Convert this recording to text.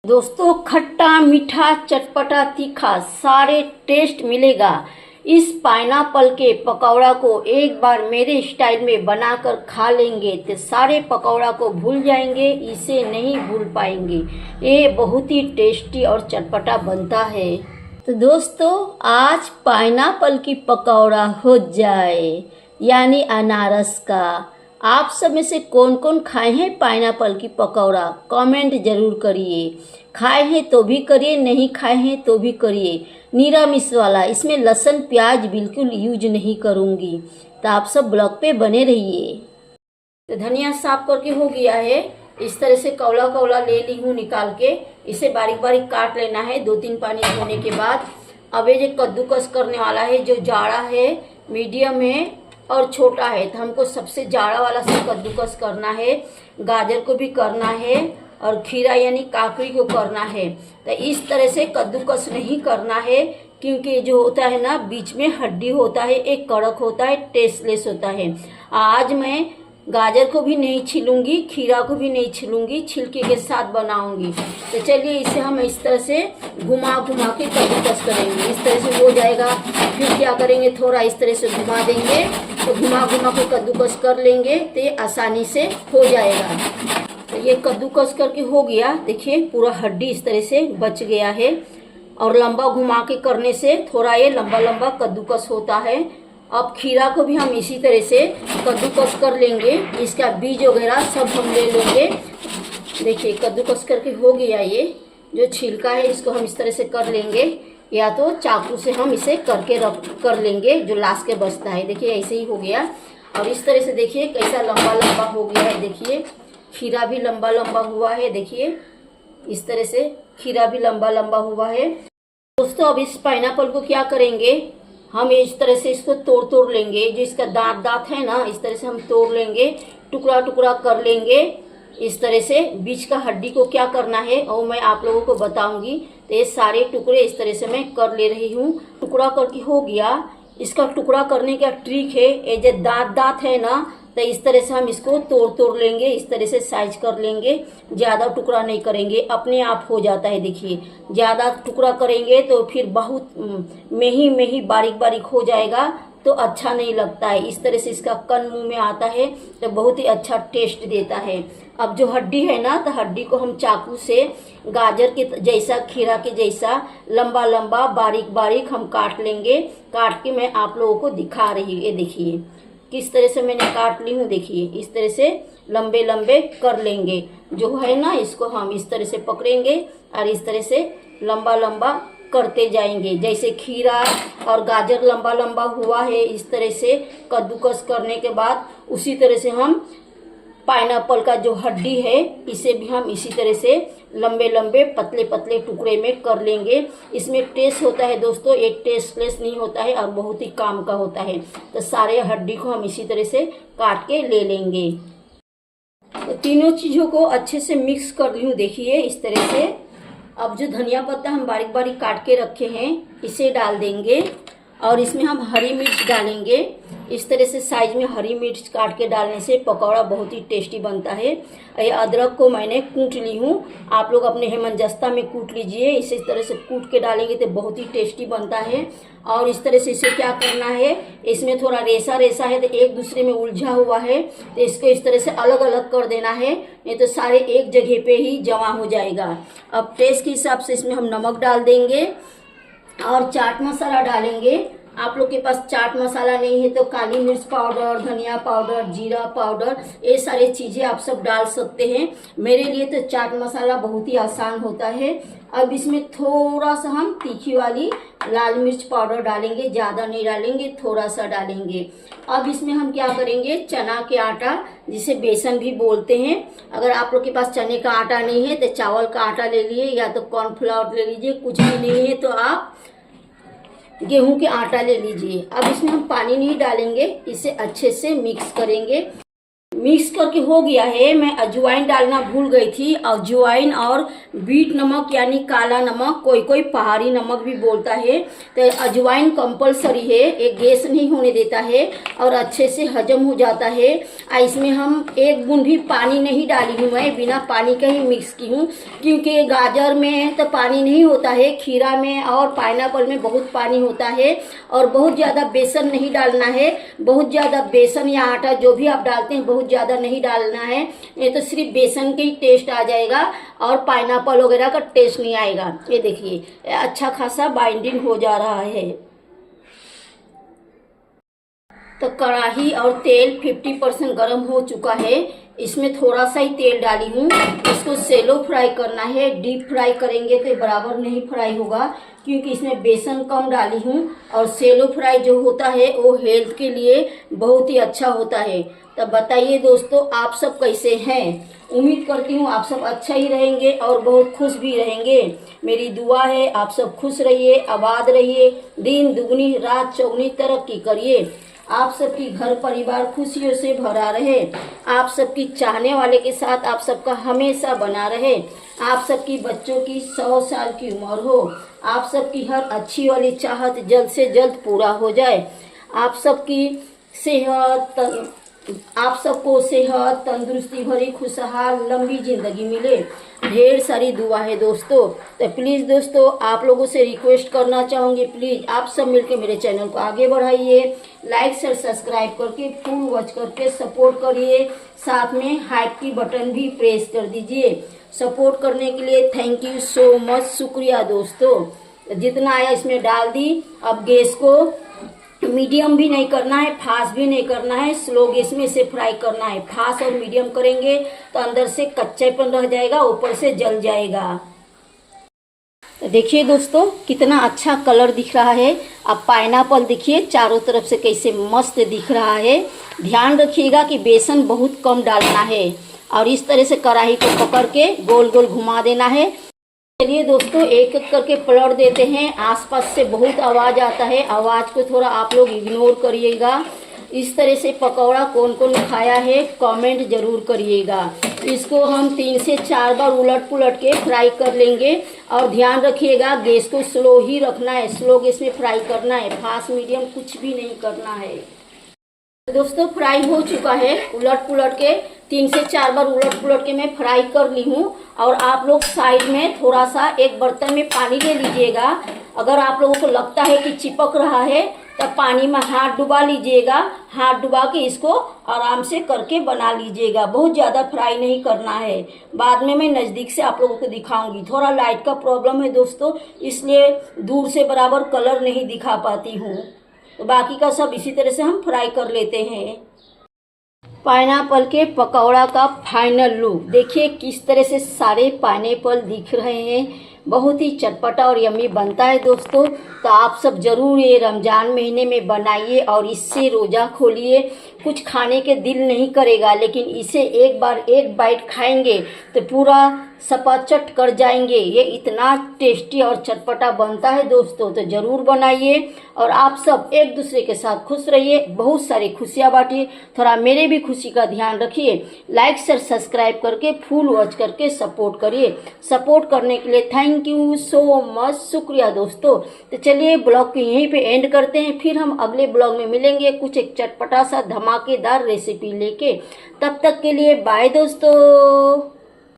दोस्तों, खट्टा मीठा चटपटा तीखा सारे टेस्ट मिलेगा इस पाइनएप्पल के पकौड़ा को। एक बार मेरे स्टाइल में बनाकर खा लेंगे तो सारे पकौड़ा को भूल जाएंगे, इसे नहीं भूल पाएंगे। ये बहुत ही टेस्टी और चटपटा बनता है। तो दोस्तों, आज पाइनएप्पल की पकौड़ा हो जाए, यानी अनारस का। आप सब में से कौन कौन खाए हैं पाइनएप्पल की पकौड़ा? कमेंट जरूर करिए। खाए हैं तो भी करिए, नहीं खाए हैं तो भी करिए। निरामिष वाला, इसमें लहसुन प्याज बिल्कुल यूज नहीं करूँगी। तो आप सब ब्लॉग पे बने रहिए। तो धनिया साफ करके हो गया है। इस तरह से कौला कौला ले ली हूँ निकाल के। इसे बारीक बारीक काट लेना है 2-3 पानी धोने के बाद। अब ये जो कद्दूकस करने वाला है, जो जाड़ा है, मीडियम है और छोटा है, तो हमको सबसे जाड़ा वाला से कद्दूकस करना है। गाजर को भी करना है और खीरा यानी काकड़ी को करना है। तो इस तरह से कद्दूकस नहीं करना है, क्योंकि जो होता है ना, बीच में हड्डी होता है, एक कड़क होता है, टेस्टलेस होता है। आज मैं गाजर को भी नहीं छिलूंगी, खीरा को भी नहीं छिलूंगी, छिलके के साथ बनाऊंगी। तो चलिए इसे हम इस तरह से घुमा घुमा के कद्दूकस करेंगे। इस तरह से हो जाएगा। फिर क्या करेंगे, थोड़ा इस तरह से घुमा देंगे, तो घुमा घुमा के कद्दूकस कर लेंगे तो ये आसानी से हो जाएगा। तो ये कद्दूकस करके हो गया। देखिए पूरा हड्डी इस तरह से बच गया है। और लंबा घुमा के करने से थोड़ा ये लंबा लंबा कद्दूकस होता है। अब खीरा को भी हम इसी तरह से कद्दूकस कर लेंगे। इसका बीज वगैरह सब हम ले लेंगे। देखिए कद्दूकस करके हो गया। ये जो छिलका है इसको हम इस तरह से कर लेंगे, या तो चाकू से हम इसे करके कर लेंगे, जो लास्ट के बचता है। देखिए ऐसे ही हो गया। और इस तरह से देखिए कैसा लंबा लंबा हो गया है। देखिए खीरा भी लंबा लंबा हुआ है। देखिए इस तरह से खीरा भी लंबा लंबा हुआ है। दोस्तों, अब इस पाइनएप्पल को क्या करेंगे, हम इस तरह से इसको तोड़ लेंगे। जो इसका दांत है ना, इस तरह से हम तोड़ लेंगे, टुकड़ा टुकड़ा कर लेंगे। इस तरह से बीच का हड्डी को क्या करना है और मैं आप लोगों को बताऊंगी। तो ये सारे टुकड़े इस तरह से मैं कर ले रही हूँ। टुकड़ा करके हो गया। इसका टुकड़ा करने का ट्रिक है, ये जो दांत है ना, तो इस तरह से हम इसको तोड़ लेंगे। इस तरह से साइज कर लेंगे, ज्यादा टुकड़ा नहीं करेंगे, अपने आप हो जाता है। देखिए ज्यादा टुकड़ा करेंगे तो फिर बहुत मेही बारीक बारीक हो जाएगा, तो अच्छा नहीं लगता है। इस तरह से इसका कन मुंह में आता है तो बहुत ही अच्छा टेस्ट देता है। अब जो हड्डी है ना, तो हड्डी को हम चाकू से गाजर के जैसा, खीरा के जैसा लंबा लंबा बारीक बारीक हम काट लेंगे। काट के मैं आप लोगों को दिखा रही हूँ। ये देखिए किस तरह से मैंने काट ली हूँ। देखिए इस तरह से लंबे लंबे कर लेंगे। जो है ना, इसको हम इस तरह से पकड़ेंगे और इस तरह से लंबा लंबा करते जाएंगे। जैसे खीरा और गाजर लंबा लंबा हुआ है, इस तरह से कद्दूकस करने के बाद उसी तरह से हम पाइनएप्पल का जो हड्डी है, इसे भी हम इसी तरह से लंबे लंबे पतले पतले टुकड़े में कर लेंगे। इसमें टेस्ट होता है दोस्तों, एक टेस्टलेस नहीं होता है और बहुत ही काम का होता है। तो सारे हड्डी को हम इसी तरह से काट के ले लेंगे। तो तीनों चीजों को अच्छे से मिक्स कर ली हूँ। देखिए इस तरह से। अब जो धनिया पत्ता हम बारीक बारीक काट के रखे हैं, इसे डाल देंगे और इसमें हम हरी मिर्च डालेंगे। इस तरह से साइज में हरी मिर्च काट के डालने से पकौड़ा बहुत ही टेस्टी बनता है। ये अदरक को मैंने कूट ली हूँ, आप लोग अपने हेमंजस्ता में कूट लीजिए। इसी तरह से कूट के डालेंगे तो बहुत ही टेस्टी बनता है। और इस तरह से इसे क्या करना है, इसमें थोड़ा रेसा रेसा है तो एक दूसरे में उलझा हुआ है, तो इसको इस तरह से अलग अलग कर देना है, नहीं तो सारे एक जगह पे ही जमा हो जाएगा। अब टेस्ट के हिसाब से इसमें हम नमक डाल देंगे और चाट मसाला डालेंगे। आप लोग के पास चाट मसाला नहीं है तो काली मिर्च पाउडर, धनिया पाउडर, जीरा पाउडर, ये सारी चीजें आप सब डाल सकते हैं। मेरे लिए तो चाट मसाला बहुत ही आसान होता है। अब इसमें थोड़ा सा हम तीखी वाली लाल मिर्च पाउडर डालेंगे, ज्यादा नहीं डालेंगे, थोड़ा सा डालेंगे। अब इसमें हम क्या करेंगे, चना के आटा, जिसे बेसन भी बोलते हैं। अगर आप लोग के पास चने का आटा नहीं है तो चावल का आटा ले लिए, या तो कॉर्नफ्लावर ले लीजिए। कुछ भी नहीं है तो आप गेहूं के आटा ले लीजिए। अब इसमें हम पानी नहीं डालेंगे, इसे अच्छे से मिक्स करेंगे। मिक्स करके हो गया है। मैं अजवाइन डालना भूल गई थी। अजवाइन और बीट नमक यानी काला नमक, कोई कोई पहाड़ी नमक भी बोलता है। तो अजवाइन कंपलसरी है, एक गैस नहीं होने देता है और अच्छे से हजम हो जाता है। इसमें हम एक बूंद भी पानी नहीं डाली हूँ, मैं बिना पानी का ही मिक्स की हूँ, क्योंकि गाजर में तो पानी नहीं होता है, खीरा में और पाइनएप्पल में बहुत पानी होता है। और बहुत ज़्यादा बेसन नहीं डालना है, बहुत ज़्यादा बेसन या आटा जो भी आप डालते हैं बहुत ज़्यादा नहीं डालना है, ये तो सिर्फ बेसन के ही टेस्ट आ जाएगा और पाइनएप्पल वगैरह का टेस्ट नहीं आएगा। ये देखिए अच्छा खासा बाइंडिंग हो जा रहा है। तो कढ़ाई और तेल 50% गर्म हो चुका है। इसमें थोड़ा सा ही तेल डाली हूँ। इसको सेलो फ्राई करना है, डीप फ्राई करेंगे तो बराबर नहीं फ्राई होगा, क्योंकि इसमें बेसन कम डाली हूँ। और सेलो फ्राई जो होता है वो हेल्थ के लिए बहुत ही अच्छा होता है। तो बताइए दोस्तों, आप सब कैसे हैं? उम्मीद करती हूँ आप सब अच्छा ही रहेंगे और बहुत खुश भी रहेंगे। मेरी दुआ है आप सब खुश रहिए, आबाद रहिए, दिन दुगनी रात चौगनी तरक्की करिए। आप सबकी घर परिवार खुशियों से भरा रहे। आप सबकी चाहने वाले के साथ आप सबका हमेशा बना रहे। आप सबकी बच्चों की 100 साल की उम्र हो। आप सबकी हर अच्छी वाली चाहत जल्द से जल्द पूरा हो जाए। आप सबकी सेहत, आप सबको सेहत, तंदुरुस्ती भरी खुशहाल लंबी जिंदगी मिले। ढेर सारी दुआ है दोस्तों। तो प्लीज़ दोस्तों, आप लोगों से रिक्वेस्ट करना चाहूँगी, प्लीज़ आप सब मिलकर मेरे चैनल को आगे बढ़ाइए। लाइक शेयर सब्सक्राइब करके फुल वॉच करके सपोर्ट करिए। साथ में हाइप की बटन भी प्रेस कर दीजिए। सपोर्ट करने के लिए थैंक यू सो मच, शुक्रिया दोस्तों। जितना आया इसमें डाल दी। अब गैस को मीडियम भी नहीं करना है, फास्ट भी नहीं करना है, स्लो गैस में इसे फ्राई करना है। फास्ट और मीडियम करेंगे तो अंदर से कच्चापन रह जाएगा, ऊपर से जल जाएगा। तो देखिए दोस्तों कितना अच्छा कलर दिख रहा है। अब पाइनएप्पल देखिए चारों तरफ से कैसे मस्त दिख रहा है। ध्यान रखिएगा कि बेसन बहुत कम डालना है और इस तरह से कढ़ाई को पकड़ के गोल गोल घुमा देना है। चलिए दोस्तों एक एक करके पलट देते हैं। आसपास से बहुत आवाज़ आता है, आवाज़ को थोड़ा आप लोग इग्नोर करिएगा। इस तरह से पकौड़ा कौन कौन खाया है कमेंट जरूर करिएगा। इसको हम 3 से 4 बार उलट पुलट के फ्राई कर लेंगे। और ध्यान रखिएगा गैस को स्लो ही रखना है, स्लो गैस में फ्राई करना है, फास्ट मीडियम कुछ भी नहीं करना है। दोस्तों फ्राई हो चुका है, उलट पुलट के 3 से 4 बार उलट पुलट के मैं फ्राई कर ली हूँ। और आप लोग साइड में थोड़ा सा एक बर्तन में पानी ले लीजिएगा। अगर आप लोगों को लगता है कि चिपक रहा है तब पानी में हाथ डुबा लीजिएगा। हाथ डुबा के इसको आराम से करके बना लीजिएगा। बहुत ज़्यादा फ्राई नहीं करना है। बाद में मैं नज़दीक से आप लोगों को दिखाऊंगी। थोड़ा लाइट का प्रॉब्लम है दोस्तों, इसलिए दूर से बराबर कलर नहीं दिखा पाती हूँ। तो बाकी का सब इसी तरह से हम फ्राई कर लेते हैं। पाइनएप्पल के पकौड़ा का फाइनल लुक देखिए किस तरह से सारे पाइनएप्पल दिख रहे हैं। बहुत ही चटपटा और यम्मी बनता है दोस्तों। तो आप सब जरूर ये रमज़ान महीने में बनाइए और इससे रोज़ा खोलिए। कुछ खाने के दिल नहीं करेगा, लेकिन इसे एक बार एक बाइट खाएंगे तो पूरा सपाचट कर जाएंगे। ये इतना टेस्टी और चटपटा बनता है दोस्तों। तो ज़रूर बनाइए और आप सब एक दूसरे के साथ खुश रहिए, बहुत सारी खुशियाँ बांटिए। थोड़ा मेरे भी खुशी का ध्यान रखिए। लाइक शेयर सब्सक्राइब करके फुल वॉच करके सपोर्ट करिए। सपोर्ट करने के लिए थैंक यू सो मच, शुक्रिया दोस्तों। तो चलिए ब्लॉग को यहीं पे एंड करते हैं, फिर हम अगले ब्लॉग में मिलेंगे कुछ एक चटपटा सा धमाकेदार रेसिपी लेके। तब तक के लिए बाय दोस्तों।